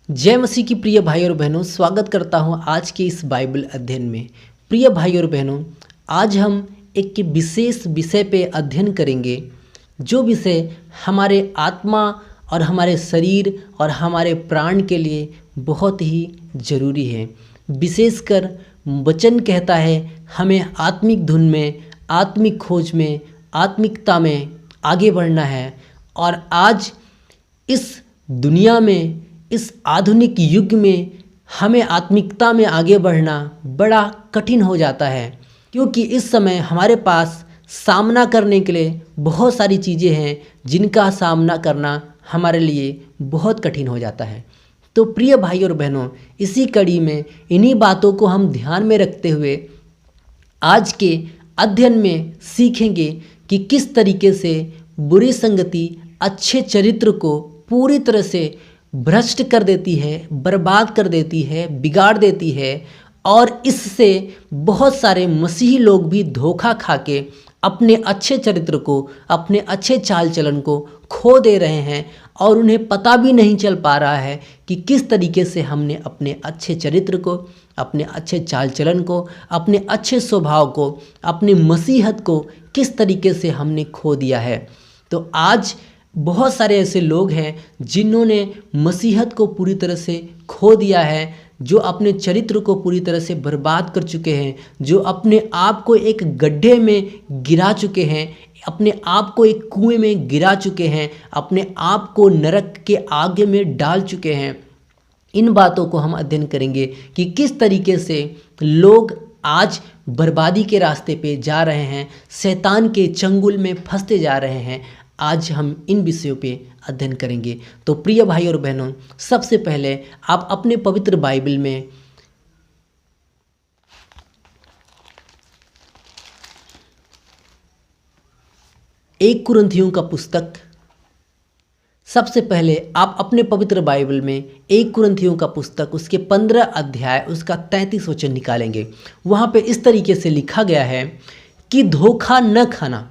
जय मसीह की प्रिय भाई और बहनों, स्वागत करता हूं आज के इस बाइबल अध्ययन में। प्रिय भाई और बहनों, आज हम एक विशेष विषय पे अध्ययन करेंगे, जो विषय हमारे आत्मा और हमारे शरीर और हमारे प्राण के लिए बहुत ही ज़रूरी है। विशेषकर वचन कहता है हमें आत्मिक धुन में, आत्मिक खोज में, आत्मिकता में आगे बढ़ना है। और आज इस दुनिया में, इस आधुनिक युग में हमें आत्मिकता में आगे बढ़ना बड़ा कठिन हो जाता है, क्योंकि इस समय हमारे पास सामना करने के लिए बहुत सारी चीज़ें हैं जिनका सामना करना हमारे लिए बहुत कठिन हो जाता है। तो प्रिय भाई और बहनों, इसी कड़ी में इन्हीं बातों को हम ध्यान में रखते हुए आज के अध्ययन में सीखेंगे कि किस तरीके से बुरी संगति अच्छे चरित्र को पूरी तरह से भ्रष्ट कर देती है, बर्बाद कर देती है, बिगाड़ देती है। और इससे बहुत सारे मसीही लोग भी धोखा खा के अपने अच्छे चरित्र को, अपने अच्छे चाल चलन को खो दे रहे हैं और उन्हें पता भी नहीं चल पा रहा है कि किस तरीके से हमने अपने अच्छे चरित्र को, अपने अच्छे चाल चलन को, अपने अच्छे स्वभाव को, अपनी मसीहत को किस तरीके से हमने खो दिया है। तो आज बहुत सारे ऐसे लोग हैं जिन्होंने मसीहत को पूरी तरह से खो दिया है, जो अपने चरित्र को पूरी तरह से बर्बाद कर चुके हैं, जो अपने आप को एक गड्ढे में गिरा चुके हैं, अपने आप को एक कुएं में गिरा चुके हैं, अपने आप को नरक के आग में डाल चुके हैं। इन बातों को हम अध्ययन करेंगे कि किस तरीके से लोग आज बर्बादी के रास्ते पे जा रहे हैं, शैतान के चंगुल में फंसते जा रहे हैं। आज हम इन विषयों पे अध्ययन करेंगे। तो प्रिय भाई और बहनों, सबसे पहले आप अपने पवित्र बाइबल में एक कुरिन्थियों का पुस्तक, सबसे पहले आप अपने पवित्र बाइबल में एक कुरिन्थियों का पुस्तक, उसके 15 अध्याय, उसका 33 वचन निकालेंगे। वहाँ पे इस तरीके से लिखा गया है कि धोखा न खाना।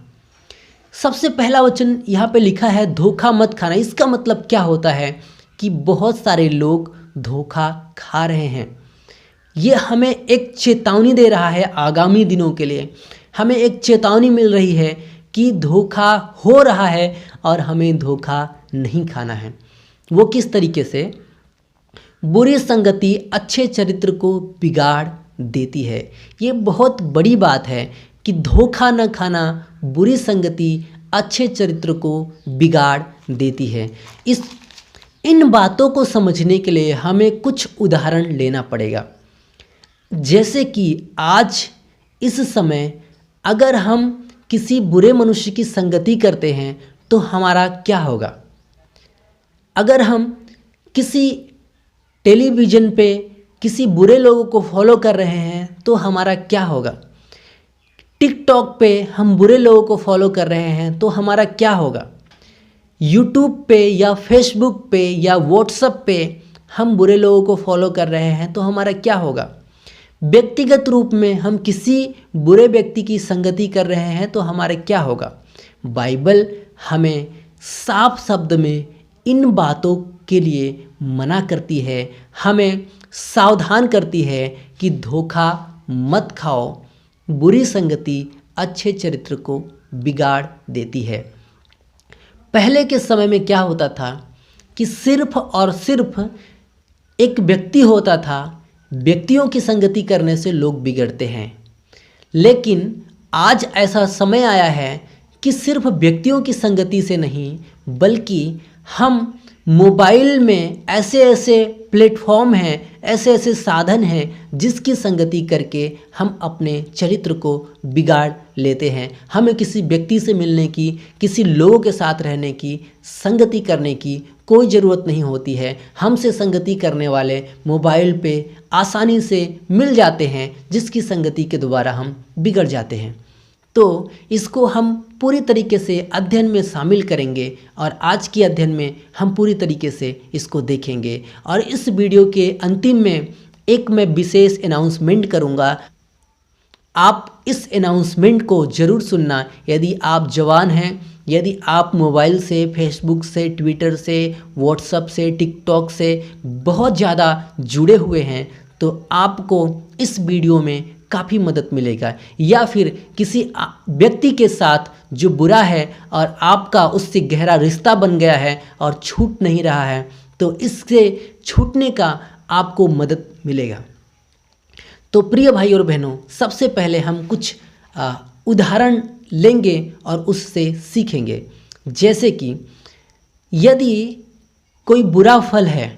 सबसे पहला वचन यहाँ पे लिखा है धोखा मत खाना। इसका मतलब क्या होता है कि बहुत सारे लोग धोखा खा रहे हैं। ये हमें एक चेतावनी दे रहा है आगामी दिनों के लिए। हमें एक चेतावनी मिल रही है कि धोखा हो रहा है और हमें धोखा नहीं खाना है। वो किस तरीके से? बुरी संगति अच्छे चरित्र को बिगाड़ देती है। ये बहुत बड़ी बात है कि धोखा न खाना, बुरी संगति अच्छे चरित्र को बिगाड़ देती है। इन बातों को समझने के लिए हमें कुछ उदाहरण लेना पड़ेगा। जैसे कि आज इस समय अगर हम किसी बुरे मनुष्य की संगति करते हैं तो हमारा क्या होगा? अगर हम किसी टेलीविज़न पे किसी बुरे लोगों को फॉलो कर रहे हैं तो हमारा क्या होगा? टिकटॉक पे हम बुरे लोगों को फॉलो कर रहे हैं तो हमारा क्या होगा? यूट्यूब पे या फेसबुक पे या व्हाट्सएप पे हम बुरे लोगों को फॉलो कर रहे हैं तो हमारा क्या होगा? व्यक्तिगत रूप में हम किसी बुरे व्यक्ति की संगति कर रहे हैं तो हमारा क्या होगा? बाइबल हमें साफ शब्द में इन बातों के लिए मना करती है, हमें सावधान करती है कि धोखा मत खाओ। बुरी संगति अच्छे चरित्र को बिगाड़ देती है। पहले के समय में क्या होता था कि सिर्फ और सिर्फ एक व्यक्ति होता था। व्यक्तियों की संगति करने से लोग बिगड़ते हैं। लेकिन आज ऐसा समय आया है कि सिर्फ व्यक्तियों की संगति से नहीं, बल्कि हम मोबाइल में ऐसे ऐसे प्लेटफॉर्म हैं, ऐसे ऐसे साधन हैं जिसकी संगति करके हम अपने चरित्र को बिगाड़ लेते हैं। हमें किसी व्यक्ति से मिलने की, किसी लोगों के साथ रहने की, संगति करने की कोई ज़रूरत नहीं होती है। हमसे संगति करने वाले मोबाइल पे आसानी से मिल जाते हैं, जिसकी संगति के द्वारा हम बिगड़ जाते हैं। तो इसको हम पूरी तरीके से अध्ययन में शामिल करेंगे और आज की अध्ययन में हम पूरी तरीके से इसको देखेंगे। और इस वीडियो के अंतिम में एक मैं विशेष अनाउंसमेंट करूंगा। आप इस अनाउंसमेंट को ज़रूर सुनना। यदि आप जवान हैं यदि आप मोबाइल से, फेसबुक से, ट्विटर से, व्हाट्सएप से, टिकटॉक से बहुत ज़्यादा जुड़े हुए हैं तो आपको इस वीडियो में काफ़ी मदद मिलेगा। या फिर किसी व्यक्ति के साथ जो बुरा है और आपका उससे गहरा रिश्ता बन गया है और छूट नहीं रहा है, तो इससे छूटने का आपको मदद मिलेगा। तो प्रिय भाई और बहनों, सबसे पहले हम कुछ उदाहरण लेंगे और उससे सीखेंगे। जैसे कि यदि कोई बुरा फल है,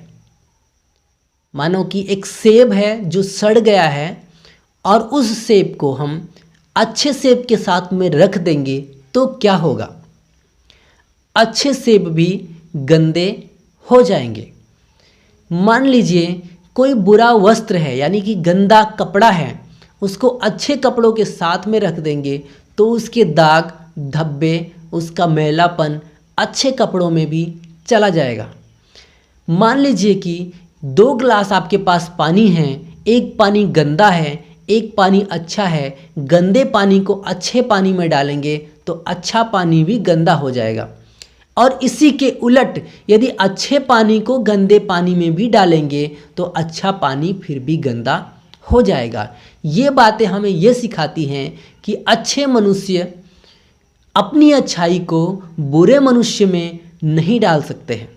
मानो कि एक सेब है जो सड़ गया है और उस सेब को हम अच्छे सेब के साथ में रख देंगे तो क्या होगा? अच्छे सेब भी गंदे हो जाएंगे। मान लीजिए कोई बुरा वस्त्र है, यानी कि गंदा कपड़ा है, उसको अच्छे कपड़ों के साथ में रख देंगे तो उसके दाग, धब्बे, उसका मैलापन अच्छे कपड़ों में भी चला जाएगा। मान लीजिए कि 2 गिलास आपके पास पानी है, एक पानी गंदा है, एक पानी अच्छा है। गंदे पानी को अच्छे पानी में डालेंगे तो अच्छा पानी भी गंदा हो जाएगा। और इसी के उलट यदि अच्छे पानी को गंदे पानी में भी डालेंगे तो अच्छा पानी फिर भी गंदा हो जाएगा। ये बातें हमें ये सिखाती हैं कि अच्छे मनुष्य अपनी अच्छाई को बुरे मनुष्य में नहीं डाल सकते हैं।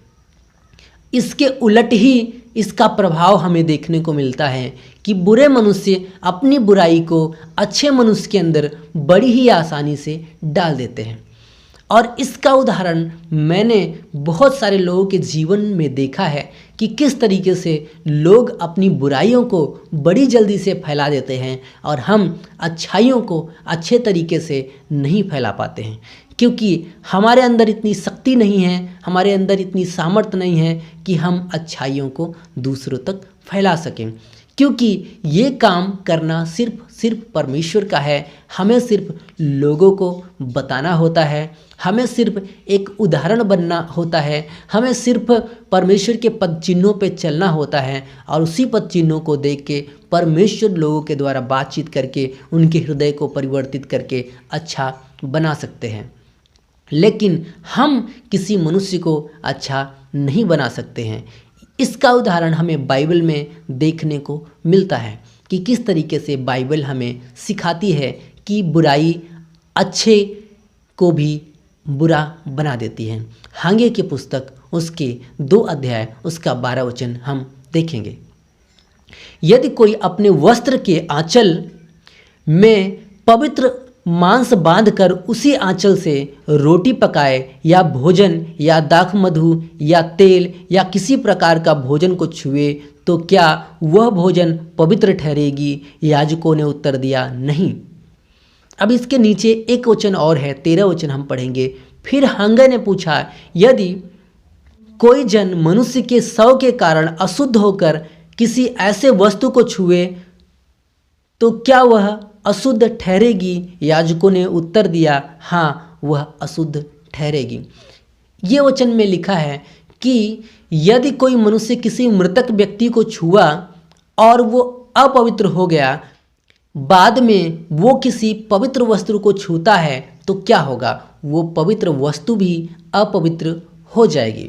इसके उलट ही इसका प्रभाव हमें देखने को मिलता है कि बुरे मनुष्य अपनी बुराई को अच्छे मनुष्य के अंदर बड़ी ही आसानी से डाल देते हैं। और इसका उदाहरण मैंने बहुत सारे लोगों के जीवन में देखा है कि किस तरीके से लोग अपनी बुराइयों को बड़ी जल्दी से फैला देते हैं और हम अच्छाइयों को अच्छे तरीके से नहीं फैला पाते हैं, क्योंकि हमारे अंदर इतनी शक्ति नहीं है, हमारे अंदर इतनी सामर्थ्य नहीं है कि हम अच्छाइयों को दूसरों तक फैला सकें। क्योंकि ये काम करना सिर्फ परमेश्वर का है। हमें सिर्फ लोगों को बताना होता है, हमें सिर्फ एक उदाहरण बनना होता है, हमें सिर्फ परमेश्वर के पद चिन्हों पे चलना होता है और उसी पद चिन्हों को देख के परमेश्वर लोगों के द्वारा बातचीत करके उनके हृदय को परिवर्तित करके अच्छा बना सकते हैं। लेकिन हम किसी मनुष्य को अच्छा नहीं बना सकते हैं। इसका उदाहरण हमें बाइबल में देखने को मिलता है कि किस तरीके से बाइबल हमें सिखाती है कि बुराई अच्छे को भी बुरा बना देती है। हागे की पुस्तक उसके 2 अध्याय उसका 12 वचन हम देखेंगे। यदि कोई अपने वस्त्र के आंचल में पवित्र मांस बांधकर उसी आंचल से रोटी पकाए या भोजन या दाख मधु या तेल या किसी प्रकार का भोजन को छुए तो क्या वह भोजन पवित्र ठहरेगी? याजकों ने उत्तर दिया, नहीं। अब इसके नीचे एक वचन और है, 13 वचन हम पढ़ेंगे। फिर हागे ने पूछा, यदि कोई जन मनुष्य के शव के कारण अशुद्ध होकर किसी ऐसे वस्तु को छुए तो क्या वह अशुद्ध ठहरेगी? याजकों ने उत्तर दिया, हाँ, वह अशुद्ध ठहरेगी। ये वचन में लिखा है कि यदि कोई मनुष्य किसी मृतक व्यक्ति को छुआ और वो अपवित्र हो गया, बाद में वो किसी पवित्र वस्तु को छूता है तो क्या होगा? वो पवित्र वस्तु भी अपवित्र हो जाएगी।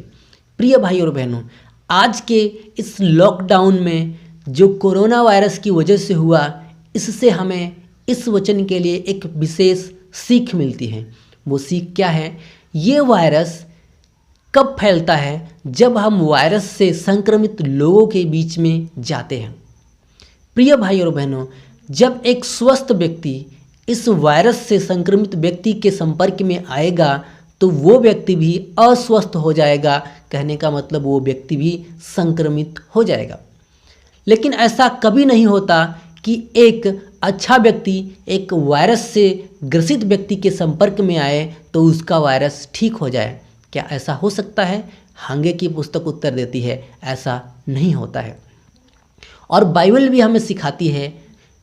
प्रिय भाई और बहनों, आज के इस लॉकडाउन में जो कोरोना वायरस की वजह से हुआ, इससे हमें इस वचन के लिए एक विशेष सीख मिलती है। वो सीख क्या है? ये वायरस कब फैलता है? जब हम वायरस से संक्रमित लोगों के बीच में जाते हैं। प्रिय भाई और बहनों, जब एक स्वस्थ व्यक्ति इस वायरस से संक्रमित व्यक्ति के संपर्क में आएगा तो वो व्यक्ति भी अस्वस्थ हो जाएगा। कहने का मतलब वो व्यक्ति भी संक्रमित हो जाएगा। लेकिन ऐसा कभी नहीं होता कि एक अच्छा व्यक्ति एक वायरस से ग्रसित व्यक्ति के संपर्क में आए तो उसका वायरस ठीक हो जाए। क्या ऐसा हो सकता है? हागे की पुस्तक उत्तर देती है, ऐसा नहीं होता है। और बाइबल भी हमें सिखाती है,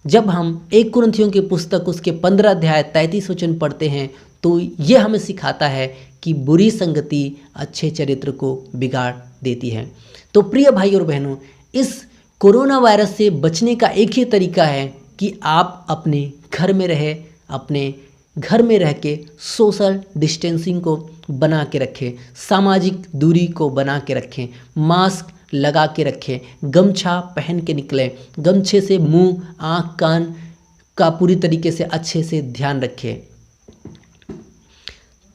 जब हम 1 कुरिन्थियों की पुस्तक उसके 15 अध्याय 33 वचन पढ़ते हैं तो ये हमें सिखाता है कि बुरी संगति अच्छे चरित्र को बिगाड़ देती है। तो प्रिय भाई और बहनों, इस कोरोना वायरस से बचने का एक ही तरीका है कि आप अपने घर में रहे, अपने घर में रह के सोशल डिस्टेंसिंग को बना के रखें, सामाजिक दूरी को बना के रखें, मास्क लगा के रखें, गमछा पहन के निकलें, गमछे से मुंह, आँख, कान का पूरी तरीके से अच्छे से ध्यान रखें।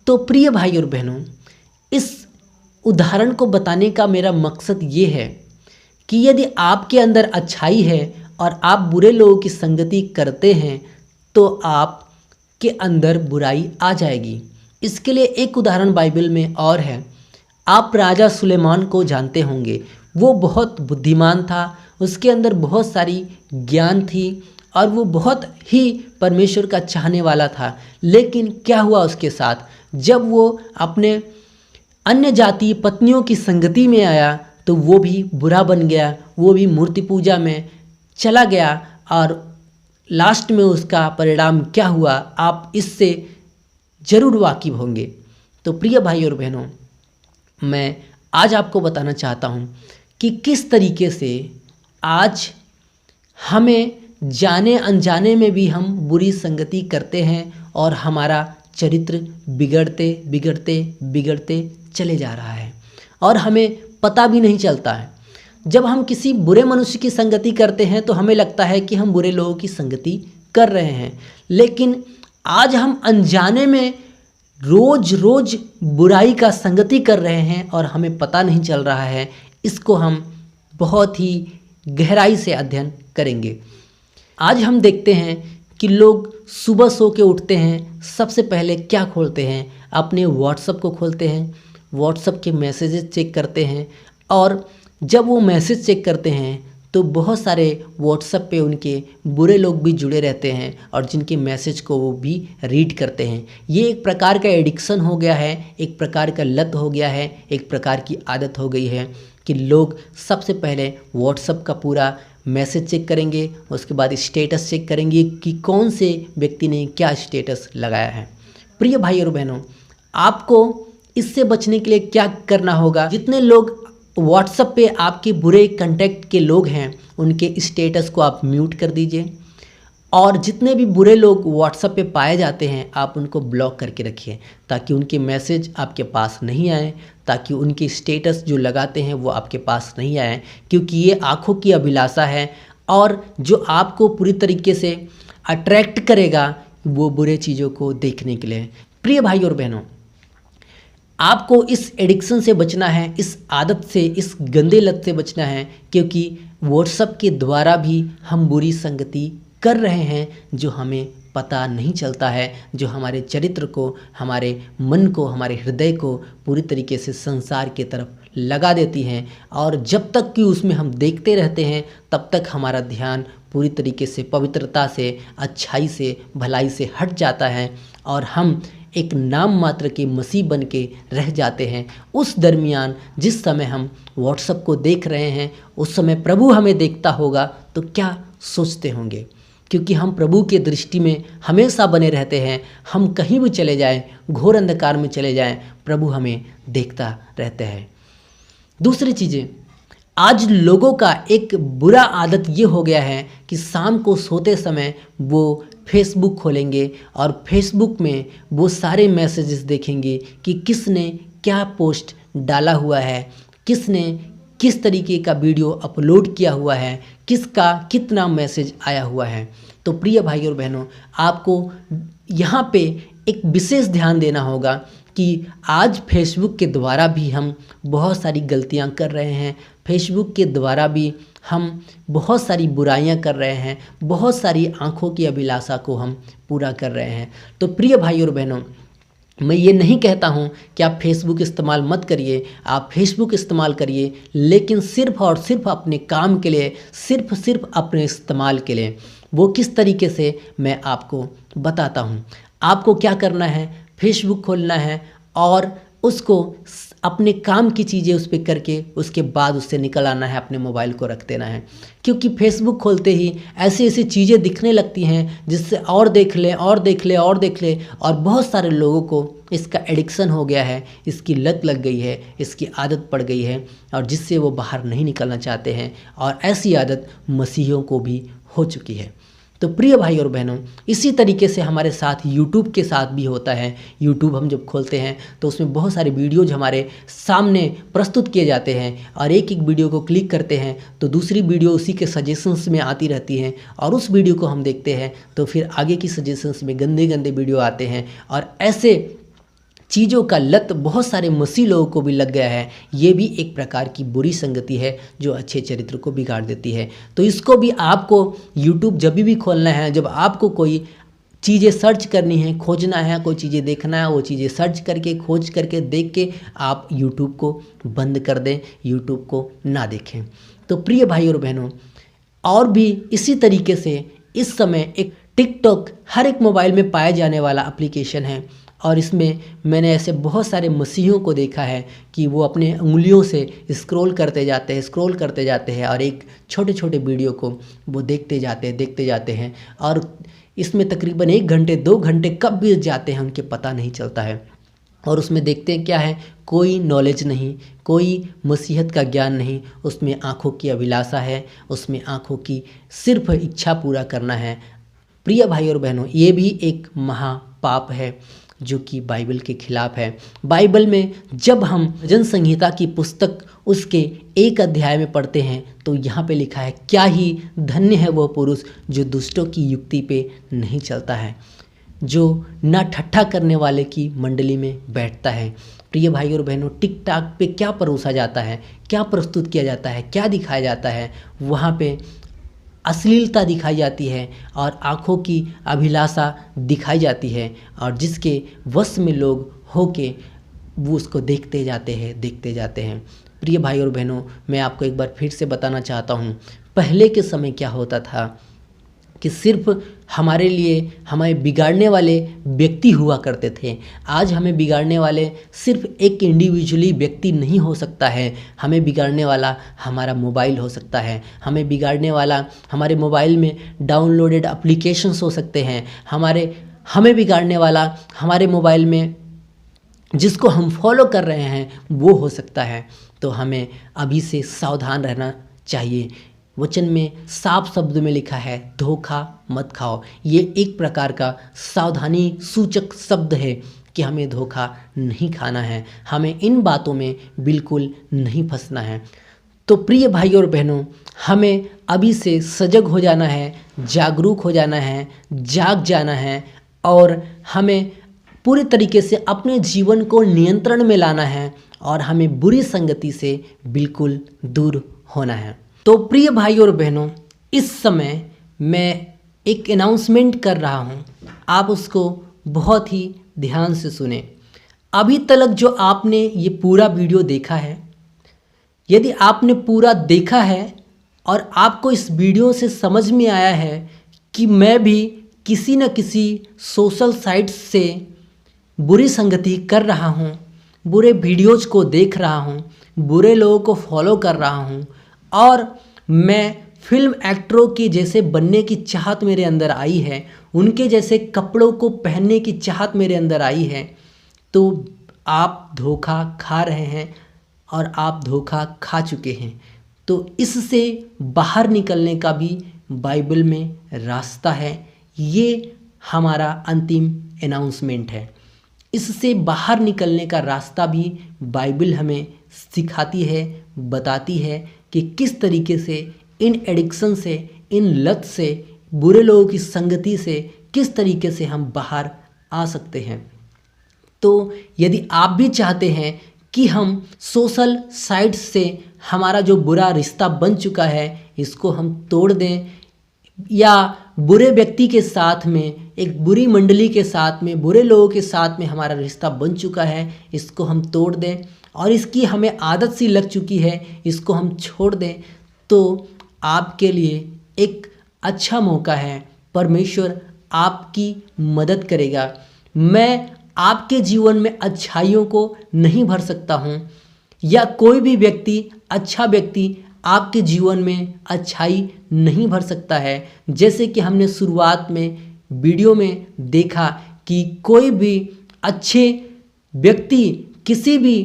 तो प्रिय भाई और बहनों, इस उदाहरण को बताने का मेरा मकसद ये है कि यदि आपके अंदर अच्छाई है और आप बुरे लोगों की संगति करते हैं तो आपके अंदर बुराई आ जाएगी। इसके लिए एक उदाहरण बाइबल में और है। आप राजा सुलेमान को जानते होंगे। वो बहुत बुद्धिमान था, उसके अंदर बहुत सारी ज्ञान थी और वो बहुत ही परमेश्वर का चाहने वाला था। लेकिन क्या हुआ उसके साथ, जब वो अपने अन्य जाति पत्नियों की संगति में आया तो वो भी बुरा बन गया, वो भी मूर्ति पूजा में चला गया और लास्ट में उसका परिणाम क्या हुआ आप इससे ज़रूर वाकिफ होंगे। तो प्रिय भाई और बहनों, मैं आज आपको बताना चाहता हूँ कि किस तरीके से आज हमें जाने अनजाने में भी हम बुरी संगति करते हैं और हमारा चरित्र बिगड़ते बिगड़ते बिगड़ते चले जा रहा है और हमें पता भी नहीं चलता है। जब हम किसी बुरे मनुष्य की संगति करते हैं तो हमें लगता है कि हम बुरे लोगों की संगति कर रहे हैं, लेकिन आज हम अनजाने में रोज रोज बुराई का संगति कर रहे हैं और हमें पता नहीं चल रहा है। इसको हम बहुत ही गहराई से अध्ययन करेंगे। आज हम देखते हैं कि लोग सुबह सो के उठते हैं, सबसे पहले क्या खोलते हैं, अपने व्हाट्सएप को खोलते हैं, व्हाट्सएप के मैसेजेस चेक करते हैं और जब वो मैसेज चेक करते हैं तो बहुत सारे व्हाट्सएप पे उनके बुरे लोग भी जुड़े रहते हैं और जिनके मैसेज को वो भी रीड करते हैं। ये एक प्रकार का एडिक्शन हो गया है, एक प्रकार का लत हो गया है, एक प्रकार की आदत हो गई है कि लोग सबसे पहले व्हाट्सएप का पूरा मैसेज चेक करेंगे, उसके बाद स्टेटस चेक करेंगे कि कौन से व्यक्ति ने क्या स्टेटस लगाया है। प्रिय भाई और बहनों, आपको इससे बचने के लिए क्या करना होगा, जितने लोग व्हाट्सएप पे आपके बुरे कांटेक्ट के लोग हैं उनके स्टेटस को आप म्यूट कर दीजिए और जितने भी बुरे लोग व्हाट्सएप पे पाए जाते हैं आप उनको ब्लॉक करके रखिए ताकि उनके मैसेज आपके पास नहीं आए, ताकि उनके स्टेटस जो लगाते हैं वो आपके पास नहीं आए, क्योंकि ये आँखों की अभिलाषा है और जो आपको पूरी तरीके से अट्रैक्ट करेगा वो बुरे चीज़ों को देखने के लिए। प्रिय भाई और बहनों, आपको इस एडिक्शन से बचना है, इस आदत से, इस गंदे लत से बचना है, क्योंकि व्हाट्सएप के द्वारा भी हम बुरी संगति कर रहे हैं जो हमें पता नहीं चलता है, जो हमारे चरित्र को, हमारे मन को, हमारे हृदय को पूरी तरीके से संसार के तरफ लगा देती हैं और जब तक कि उसमें हम देखते रहते हैं तब तक हमारा ध्यान पूरी तरीके से पवित्रता से, अच्छाई से, भलाई से हट जाता है और हम एक नाम मात्र के मसीह बन के रह जाते हैं। उस दरमियान जिस समय हम व्हाट्सएप को देख रहे हैं उस समय प्रभु हमें देखता होगा तो क्या सोचते होंगे, क्योंकि हम प्रभु के दृष्टि में हमेशा बने रहते हैं। हम कहीं भी चले जाएं, घोर अंधकार में चले जाएं, प्रभु हमें देखता रहता है। दूसरी चीज़ें, आज लोगों का एक बुरा आदत ये हो गया है कि शाम को सोते समय वो फेसबुक खोलेंगे और फेसबुक में वो सारे मैसेजेस देखेंगे कि किसने क्या पोस्ट डाला हुआ है, किसने किस तरीके का वीडियो अपलोड किया हुआ है, किसका कितना मैसेज आया हुआ है। तो प्रिय भाई और बहनों, आपको यहाँ पे एक विशेष ध्यान देना होगा कि आज फेसबुक के द्वारा भी हम बहुत सारी गलतियाँ कर रहे हैं, फेसबुक के द्वारा भी हम बहुत सारी बुराइयां कर रहे हैं, बहुत सारी आँखों की अभिलाषा को हम पूरा कर रहे हैं। तो प्रिय भाई और बहनों, मैं ये नहीं कहता हूँ कि आप फेसबुक इस्तेमाल मत करिए, आप फेसबुक इस्तेमाल करिए, लेकिन सिर्फ़ और सिर्फ अपने काम के लिए, सिर्फ अपने इस्तेमाल के लिए। वो किस तरीके से मैं आपको बताता हूँ। आपको क्या करना है, फेसबुक खोलना है और उसको अपने काम की चीज़ें उस पर करके उसके बाद उससे निकल आना है, अपने मोबाइल को रख देना है, क्योंकि फेसबुक खोलते ही ऐसी ऐसी चीज़ें दिखने लगती हैं जिससे और देख ले और देख ले और देख ले, और बहुत सारे लोगों को इसका एडिक्शन हो गया है, इसकी लत लग गई है, इसकी आदत पड़ गई है और जिससे वो बाहर नहीं निकलना चाहते हैं और ऐसी आदत मसीहियों को भी हो चुकी है। तो प्रिय भाई और बहनों, इसी तरीके से हमारे साथ यूट्यूब के साथ भी होता है। यूट्यूब हम जब खोलते हैं तो उसमें बहुत सारे वीडियोज हमारे सामने प्रस्तुत किए जाते हैं और एक एक वीडियो को क्लिक करते हैं तो दूसरी वीडियो उसी के सजेशंस में आती रहती हैं और उस वीडियो को हम देखते हैं तो फिर आगे की सजेशंस में गंदे गंदे वीडियो आते हैं और ऐसे चीज़ों का लत बहुत सारे मसीह लोगों को भी लग गया है। ये भी एक प्रकार की बुरी संगति है जो अच्छे चरित्र को बिगाड़ देती है। तो इसको भी आपको यूट्यूब जब भी खोलना है, जब आपको कोई चीज़ें सर्च करनी है, खोजना है, कोई चीज़ें देखना है, वो चीज़ें सर्च करके खोज करके देख के आप यूट्यूब को बंद कर दें, यूट्यूब को ना देखें। तो प्रिय भाई और बहनों, और भी इसी तरीके से इस समय एक टिकटॉक हर एक मोबाइल में पाया जाने वाला एप्लीकेशन है और इसमें मैंने ऐसे बहुत सारे मसीहियों को देखा है कि वो अपने उंगलियों से स्क्रॉल करते जाते हैं और एक छोटे छोटे वीडियो को वो देखते जाते हैं और इसमें तकरीबन 1 घंटे 2 घंटे कब बीत जाते हैं उनके पता नहीं चलता है। और उसमें देखते हैं क्या है, कोई नॉलेज नहीं, कोई मसीहत का ज्ञान नहीं, उसमें आँखों की अभिलाषा है, उसमें आँखों की सिर्फ इच्छा पूरा करना है। प्रिय भाई और बहनों, ये भी एक महापाप है जो कि बाइबल के खिलाफ है। बाइबल में जब हम भजन संहिता की पुस्तक उसके 1 अध्याय में पढ़ते हैं तो यहाँ पे लिखा है, क्या ही धन्य है वह पुरुष जो दुष्टों की युक्ति पे नहीं चलता है, जो ना ठट्ठा करने वाले की मंडली में बैठता है। प्रिय भाई और बहनों, टिकटॉक पे क्या परोसा जाता है, क्या प्रस्तुत किया जाता है, क्या दिखाया जाता है, वहाँ पे अश्लीलता दिखाई जाती है और आँखों की अभिलाषा दिखाई जाती है और जिसके वश में लोग होके वो उसको देखते जाते हैं। प्रिय भाई और बहनों, मैं आपको एक बार फिर से बताना चाहता हूँ, पहले के समय क्या होता था कि सिर्फ हमारे लिए हमें बिगाड़ने वाले व्यक्ति हुआ करते थे। आज हमें बिगाड़ने वाले सिर्फ एक इंडिविजुअली व्यक्ति नहीं हो सकता है, हमें बिगाड़ने वाला हमारा मोबाइल हो सकता है, हमें बिगाड़ने वाला हमारे मोबाइल में डाउनलोडेड एप्लीकेशंस हो सकते हैं, हमें बिगाड़ने वाला हमारे मोबाइल में जिसको हम फॉलो कर रहे हैं वो हो सकता है। तो हमें अभी से सावधान रहना चाहिए। वचन में साफ शब्द में लिखा है, धोखा मत खाओ। ये एक प्रकार का सावधानी सूचक शब्द है कि हमें धोखा नहीं खाना है, हमें इन बातों में बिल्कुल नहीं फंसना है। तो प्रिय भाई और बहनों, हमें अभी से सजग हो जाना है, जागरूक हो जाना है, जाग जाना है और हमें पूरी तरीके से अपने जीवन को नियंत्रण में लाना है और हमें बुरी संगति से बिल्कुल दूर होना है। तो प्रिय भाई और बहनों, इस समय मैं एक अनाउंसमेंट कर रहा हूँ, आप उसको बहुत ही ध्यान से सुने। अभी तक जो आपने ये पूरा वीडियो देखा है, यदि आपने पूरा देखा है और आपको इस वीडियो से समझ में आया है कि मैं भी किसी न किसी सोशल साइट्स से बुरी संगति कर रहा हूँ, बुरे वीडियोज़ को देख रहा हूँ, बुरे लोगों को फॉलो कर रहा हूँ और मैं फिल्म एक्टरों के जैसे बनने की चाहत मेरे अंदर आई है, उनके जैसे कपड़ों को पहनने की चाहत मेरे अंदर आई है, तो आप धोखा खा रहे हैं और आप धोखा खा चुके हैं। तो इससे बाहर निकलने का भी बाइबल में रास्ता है। ये हमारा अंतिम अनाउंसमेंट है। इससे बाहर निकलने का रास्ता भी बाइबल हमें सिखाती है, बताती है कि किस तरीके से इन एडिक्शन से, इन लत से, बुरे लोगों की संगति से किस तरीके से हम बाहर आ सकते हैं। तो यदि आप भी चाहते हैं कि हम सोशल साइट्स से हमारा जो बुरा रिश्ता बन चुका है इसको हम तोड़ दें, या बुरे व्यक्ति के साथ में, एक बुरी मंडली के साथ में, बुरे लोगों के साथ में हमारा रिश्ता बन चुका है, इसको हम तोड़ दें और इसकी हमें आदत सी लग चुकी है, इसको हम छोड़ दें, तो आपके लिए एक अच्छा मौका है। परमेश्वर आपकी मदद करेगा। मैं आपके जीवन में अच्छाइयों को नहीं भर सकता हूँ, या कोई भी व्यक्ति, अच्छा व्यक्ति आपके जीवन में अच्छाई नहीं भर सकता है। जैसे कि हमने शुरुआत में वीडियो में देखा कि कोई भी अच्छे व्यक्ति किसी भी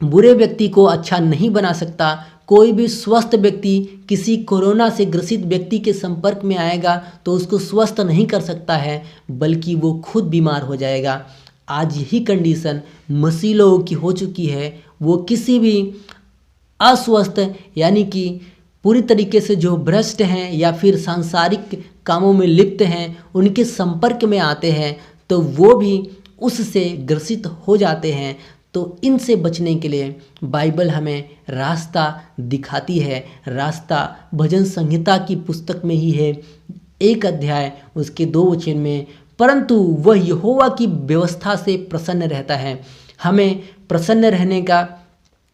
बुरे व्यक्ति को अच्छा नहीं बना सकता, कोई भी स्वस्थ व्यक्ति किसी कोरोना से ग्रसित व्यक्ति के संपर्क में आएगा तो उसको स्वस्थ नहीं कर सकता है, बल्कि वो खुद बीमार हो जाएगा। आज यही कंडीशन मसीह लोगों की हो चुकी है। वो किसी भी अस्वस्थ यानी कि पूरी तरीके से जो भ्रष्ट हैं या फिर सांसारिक कामों में लिप्त हैं, उनके संपर्क में आते हैं तो वो भी उससे ग्रसित हो जाते हैं। तो इनसे बचने के लिए बाइबल हमें रास्ता दिखाती है। रास्ता भजन संहिता की पुस्तक में ही है, 1 अध्याय उसके 2 वचन में, परंतु वह यहोवा की व्यवस्था से प्रसन्न रहता है। हमें प्रसन्न रहने का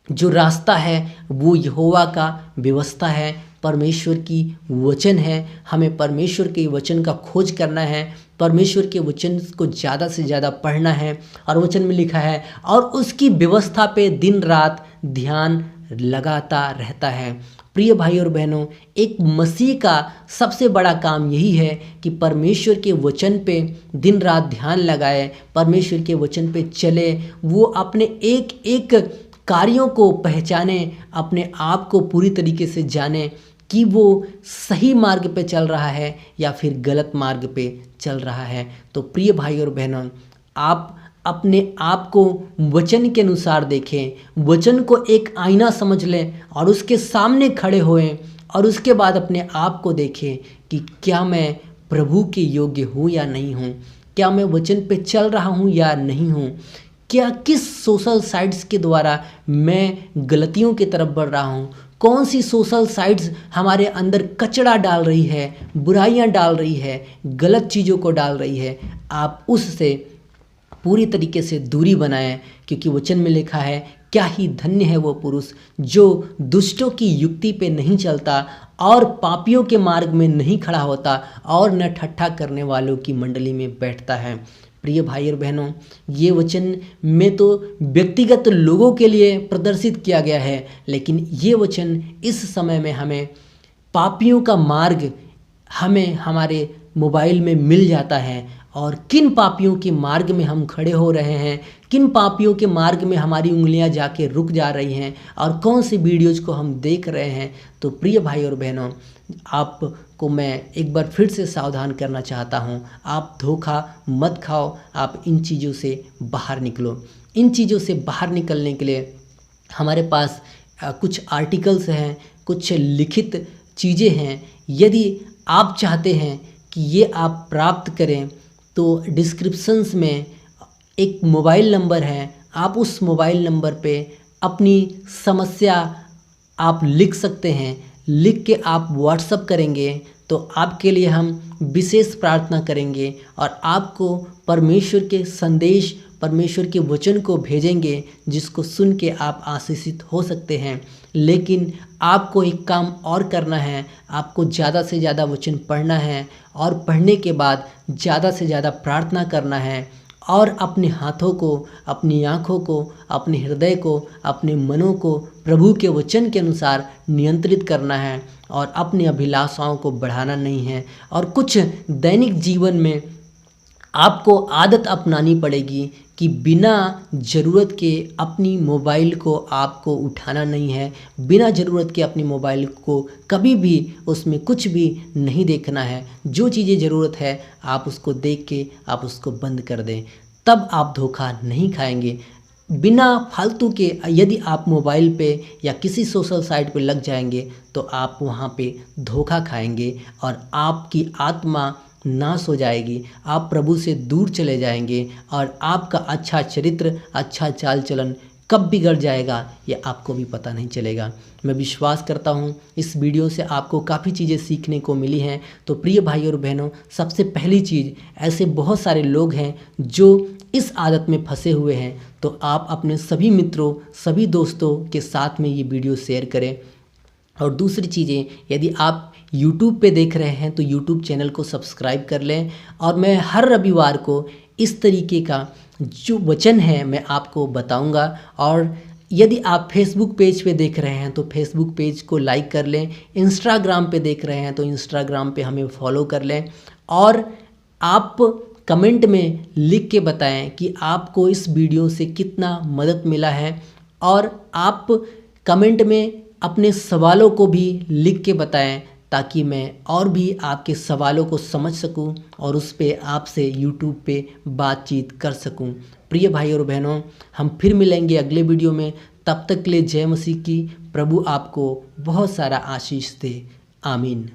जो रास्ता है वो यहोवा का व्यवस्था है, परमेश्वर की वचन है। हमें परमेश्वर के वचन का खोज करना है, परमेश्वर के वचन को ज़्यादा से ज़्यादा पढ़ना है। और वचन में लिखा है और उसकी व्यवस्था पे दिन रात ध्यान लगाता रहता है। प्रिय भाई और बहनों, एक मसीह का सबसे बड़ा काम यही है कि परमेश्वर के वचन पे दिन रात ध्यान लगाए, परमेश्वर के वचन पे चले, वो अपने एक एक कार्यों को पहचाने, अपने आप को पूरी तरीके से जाने कि वो सही मार्ग पे चल रहा है या फिर गलत मार्ग पे चल रहा है। तो प्रिय भाई और बहनों, आप अपने आप को वचन के अनुसार देखें, वचन को एक आईना समझ लें और उसके सामने खड़े होएं और उसके बाद अपने आप को देखें कि क्या मैं प्रभु के योग्य हूँ या नहीं हूँ, क्या मैं वचन पे चल रहा हूँ या नहीं हूँ, क्या किस सोशल साइट्स के द्वारा मैं गलतियों की तरफ बढ़ रहा हूँ, कौन सी सोशल साइट्स हमारे अंदर कचरा डाल रही है, बुराइयाँ डाल रही है, गलत चीज़ों को डाल रही है। आप उससे पूरी तरीके से दूरी बनाएं, क्योंकि वचन में लिखा है क्या ही धन्य है वो पुरुष जो दुष्टों की युक्ति पे नहीं चलता और पापियों के मार्ग में नहीं खड़ा होता और न ठट्ठा करने वालों की मंडली में बैठता है। प्रिय भाई और बहनों, ये वचन में तो व्यक्तिगत लोगों के लिए प्रदर्शित किया गया है, लेकिन ये वचन इस समय में हमें पापियों का मार्ग हमें हमारे मोबाइल में मिल जाता है और किन पापियों के मार्ग में हम खड़े हो रहे हैं, किन पापियों के मार्ग में हमारी उंगलियां जाके रुक जा रही हैं और कौन सी वीडियोज़ को हम देख रहे हैं। तो प्रिय भाई और बहनों, आपको मैं एक बार फिर से सावधान करना चाहता हूं, आप धोखा मत खाओ, आप इन चीज़ों से बाहर निकलो। इन चीज़ों से बाहर निकलने के लिए हमारे पास कुछ आर्टिकल्स हैं, कुछ लिखित चीज़ें हैं। यदि आप चाहते हैं कि ये आप प्राप्त करें तो डिस्क्रिप्शंस में एक मोबाइल नंबर है, आप उस मोबाइल नंबर पे अपनी समस्या आप लिख सकते हैं। लिख के आप व्हाट्सअप करेंगे तो आपके लिए हम विशेष प्रार्थना करेंगे और आपको परमेश्वर के संदेश, परमेश्वर के वचन को भेजेंगे, जिसको सुन के आप आशीषित हो सकते हैं। लेकिन आपको एक काम और करना है, आपको ज़्यादा से ज़्यादा वचन पढ़ना है और पढ़ने के बाद ज़्यादा से ज़्यादा प्रार्थना करना है और अपने हाथों को, अपनी आँखों को, अपने हृदय को, अपने मनों को प्रभु के वचन के अनुसार नियंत्रित करना है और अपनी अभिलाषाओं को बढ़ाना नहीं है। और कुछ दैनिक जीवन में आपको आदत अपनानी पड़ेगी कि बिना ज़रूरत के अपनी मोबाइल को आपको उठाना नहीं है, बिना ज़रूरत के अपनी मोबाइल को कभी भी उसमें कुछ भी नहीं देखना है। जो चीज़ें ज़रूरत है आप उसको देख के आप उसको बंद कर दें, तब आप धोखा नहीं खाएंगे। बिना फालतू के यदि आप मोबाइल पे या किसी सोशल साइट पे लग जाएंगे तो आप वहाँ पे धोखा खाएंगे और आपकी आत्मा नाश हो जाएगी, आप प्रभु से दूर चले जाएंगे और आपका अच्छा चरित्र, अच्छा चाल चलन कब बिगड़ जाएगा ये आपको भी पता नहीं चलेगा। मैं विश्वास करता हूँ इस वीडियो से आपको काफ़ी चीज़ें सीखने को मिली हैं। तो प्रिय भाई और बहनों, सबसे पहली चीज़, ऐसे बहुत सारे लोग हैं जो इस आदत में फंसे हुए हैं, तो आप अपने सभी मित्रों, सभी दोस्तों के साथ में ये वीडियो शेयर करें। और दूसरी चीज़ें, यदि आप YouTube पे देख रहे हैं तो YouTube चैनल को सब्सक्राइब कर लें। और मैं हर रविवार को इस तरीके का जो वचन है मैं आपको बताऊंगा। और यदि आप Facebook पेज पे देख रहे हैं तो Facebook पेज को लाइक कर लें, Instagram पे देख रहे हैं तो Instagram पे हमें फॉलो कर लें। और आप कमेंट में लिख के बताएं कि आपको इस वीडियो से कितना मदद मिला है। और आप कमेंट में अपने सवालों को भी लिख के बताएं, ताकि मैं और भी आपके सवालों को समझ सकूं और उस पे आपसे यूट्यूब पे बातचीत कर सकूं। प्रिय भाई और बहनों, हम फिर मिलेंगे अगले वीडियो में। तब तक के लिए जय मसीह की। प्रभु आपको बहुत सारा आशीष दे। आमीन।